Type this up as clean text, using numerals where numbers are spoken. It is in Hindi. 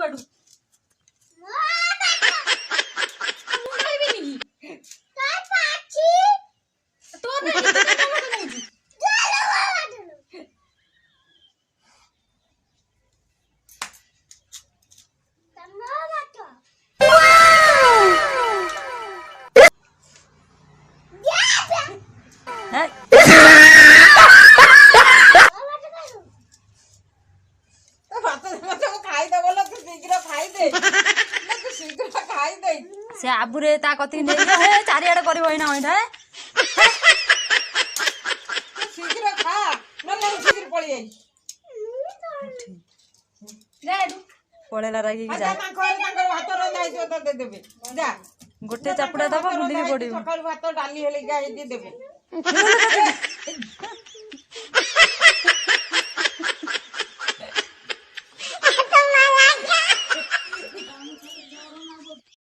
बाडू ମୁଁ ଖାଇବିନି କି ତୋ से आबुरे ता कति नै चारिआडे करबो हैन हैन शीघ्र खा नले शीघ्र पळी आई जा पळेला रागी की जा तांकर भात रंधा हिसो त दे देबे जा गोटे चापुडा दबा बुली पड़िबो सकाळ भात डाली हेले गाय दे देबे